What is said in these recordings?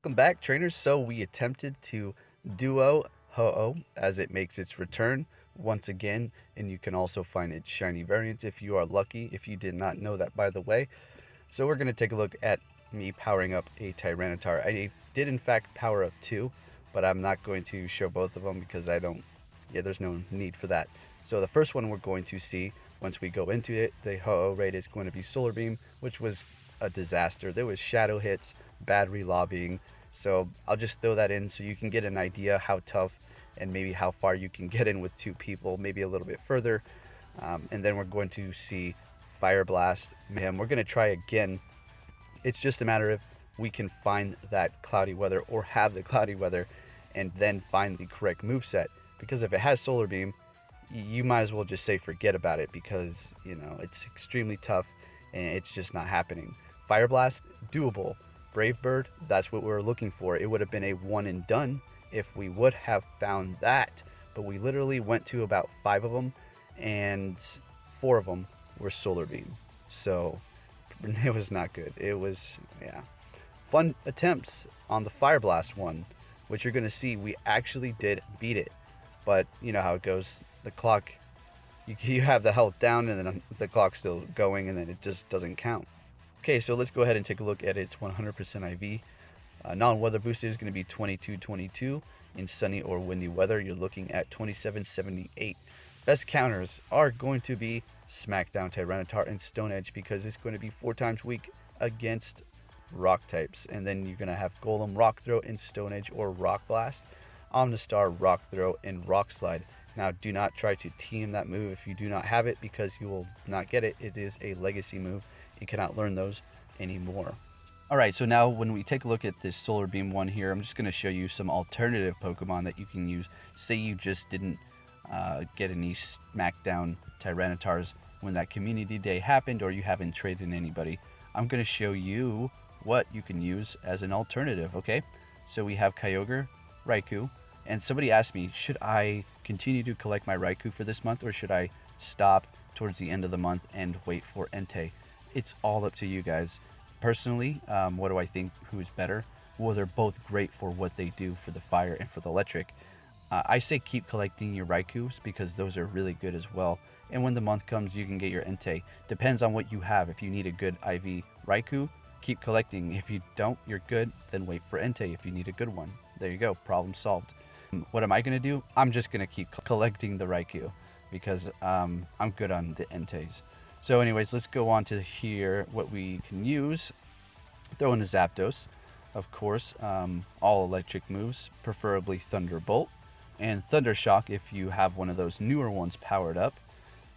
Welcome back, trainers. So we attempted to duo Ho-Oh as it makes its return once again, and you can also find its shiny variants if you are lucky, if you did not know that, by the way. So we're going to take a look at me powering up a Tyranitar. I did in fact power up two, but I'm not going to show both of them because there's no need for that. So the first one we're going to see once we go into it, the Ho-Oh raid is going to be Solar Beam, which was a disaster. There was shadow hits, bad relobbying. So I'll just throw that in so you can get an idea how tough and maybe how far you can get in with two people, maybe a little bit further. And then we're going to see Fire Blast. And we're going to try again. It's just a matter of we can find that cloudy weather or have the cloudy weather and then find the correct moveset. Because if it has Solar Beam, you might as well just say forget about it because, it's extremely tough and it's just not happening. Fire Blast, doable. Brave Bird, that's what we were looking for. It would have been a one and done if we would have found that. But we literally went to about 5 of them and 4 of them were Solar Beam. So it was not good. It was, fun attempts on the Fire Blast one, which you're going to see we actually did beat it. But you know how it goes. The clock, you have the health down and then the clock's still going and then it just doesn't count. Okay, so let's go ahead and take a look at its 100% IV. Non-weather boosted is going to be 2222. In sunny or windy weather, you're looking at 2778. Best counters are going to be Smackdown, Tyranitar, and Stone Edge because it's going to be 4 times weak against rock types. And then you're going to have Golem, Rock Throw, and Stone Edge or Rock Blast. Omnistar, Rock Throw, and Rock Slide. Now, do not try to team that move if you do not have it because you will not get it. It is a legacy move. You cannot learn those anymore. Alright, so now when we take a look at this Solar Beam one here, I'm just going to show you some alternative Pokemon that you can use. Say you just didn't get any Smackdown Tyranitars when that community day happened or you haven't traded anybody. I'm going to show you what you can use as an alternative, okay? So we have Kyogre, Raikou, and somebody asked me, should I continue to collect my Raikou for this month or should I stop towards the end of the month and wait for Entei? It's all up to you guys. Personally, what do I think? Who's better? Well, they're both great for what they do for the fire and for the electric. I say keep collecting your Raikous because those are really good as well. And when the month comes, you can get your Entei. Depends on what you have. If you need a good IV Raikou, keep collecting. If you don't, you're good. Then wait for Entei if you need a good one. There you go. Problem solved. What am I going to do? I'm just going to keep collecting the Raikou because I'm good on the Enteis. So anyways, let's go on to here what we can use. Throw in a Zapdos, of course, all electric moves, preferably Thunderbolt, and Thunder Shock if you have one of those newer ones powered up.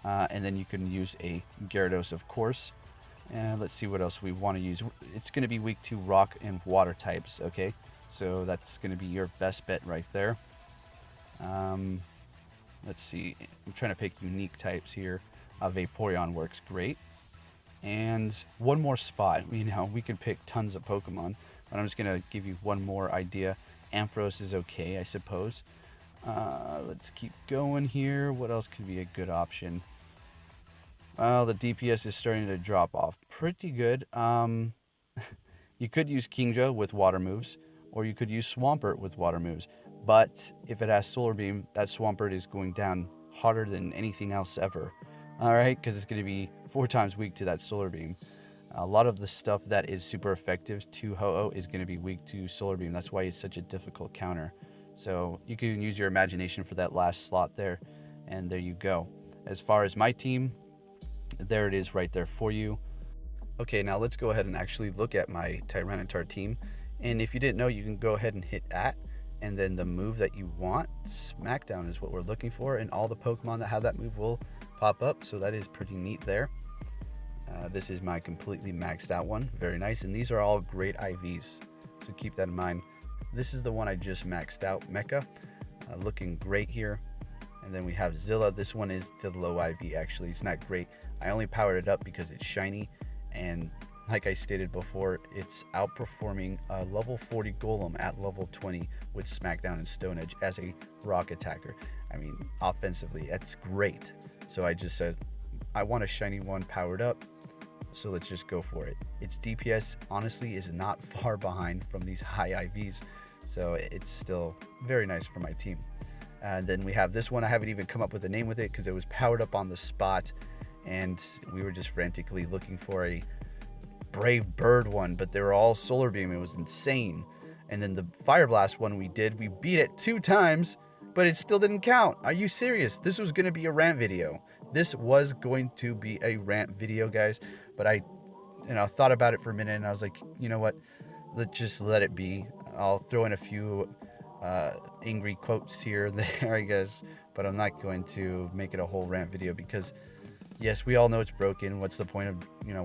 And then you can use a Gyarados, of course. And let's see what else we want to use. It's going to be weak to rock and water types, okay? So that's going to be your best bet right there. Let's see. I'm trying to pick unique types here. Vaporeon works great. And one more spot. We could pick tons of Pokemon, but I'm just going to give you one more idea. Ampharos is okay, I suppose. Let's keep going here. What else could be a good option? Well, the DPS is starting to drop off pretty good. You could use Kingdra with water moves, or you could use Swampert with water moves. But if it has Solar Beam, that Swampert is going down harder than anything else ever. Alright, because it's going to be 4 times weak to that Solar Beam. A lot of the stuff that is super effective to Ho-Oh is going to be weak to Solar Beam. That's why it's such a difficult counter. So you can use your imagination for that last slot there. And there you go. As far as my team, there it is right there for you. Okay, now let's go ahead and actually look at my Tyranitar team. And if you didn't know, you can go ahead and hit at. And then the move that you want, Smackdown is what we're looking for. And all the Pokemon that have that move will pop up. So that is pretty neat there. This is my completely maxed out one. Very nice. And these are all great IVs. So keep that in mind. This is the one I just maxed out, Mecha. Looking great here. And then we have Zilla. This one is the low IV actually. It's not great. I only powered it up because it's shiny. And like I stated before, it's outperforming a level 40 Golem at level 20 with Smackdown and Stone Edge as a rock attacker. I mean, offensively, that's great. So I just said, I want a shiny one powered up. so let's just go for it. Its DPS honestly is not far behind from these high IVs, so it's still very nice for my team. And then we have this one. I haven't even come up with a name with it because it was powered up on the spot, and we were just frantically looking for a Brave Bird one, but they were all Solar Beam. It was insane. And then the Fire Blast one we beat it 2 times, but it still didn't count. Are you serious? This was going to be a rant video. This was going to be a rant video, guys, but I thought about it for a minute, and I was like, you know what? Let's just let it be. I'll throw in a few angry quotes here and there, I guess, but I'm not going to make it a whole rant video because, yes, we all know it's broken. What's the point of,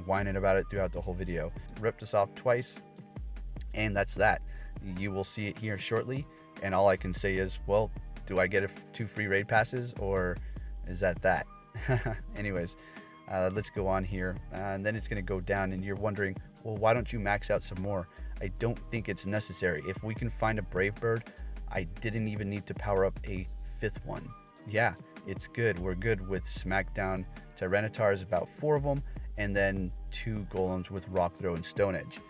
whining about it throughout the whole video? Ripped us off twice, and that's that. You will see it here shortly, and all I can say is, well, do I get 2 free raid passes, or is that? Anyways, let's go on here, and then it's going to go down, and you're wondering, well, why don't you max out some more? I don't think it's necessary. If we can find a Brave Bird, I didn't even need to power up a 5th one. Yeah, it's good. We're good with Smackdown Tyranitars, about 4 of them, and then 2 golems with Rock Throw and Stone Edge.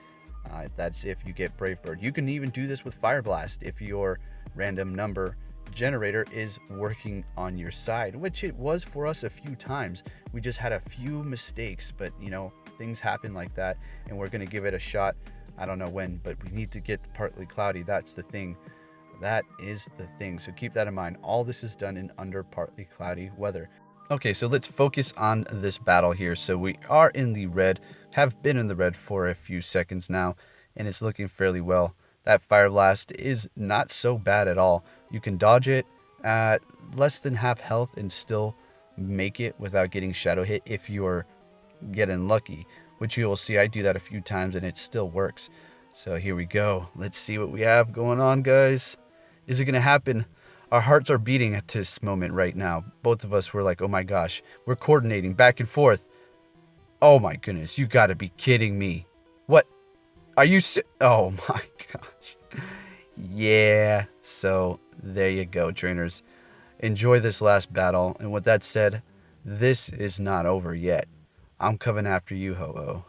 That's if you get Brave Bird. You can even do this with Fire Blast if your random number generator is working on your side, which it was for us a few times. We just had a few mistakes, but things happen like that, and we're going to give it a shot. I don't know when, but we need to get partly cloudy. That's the thing. That is the thing. So keep that in mind. All this is done in under partly cloudy weather. Okay, so let's focus on this battle here. So we are in the red, have been in the red for a few seconds now, and it's looking fairly well. That Fire Blast is not so bad at all. You can dodge it at less than half health and still make it without getting shadow hit if you're getting lucky, which you will see I do that a few times and it still works. So here we go. Let's see what we have going on, guys. Is it going to happen? Our hearts are beating at this moment right now. Both of us were like, oh my gosh. We're coordinating back and forth. Oh my goodness. You got to be kidding me. What? Are you oh my gosh. Yeah. So there you go, trainers. Enjoy this last battle. And with that said, this is not over yet. I'm coming after you, Ho-Oh.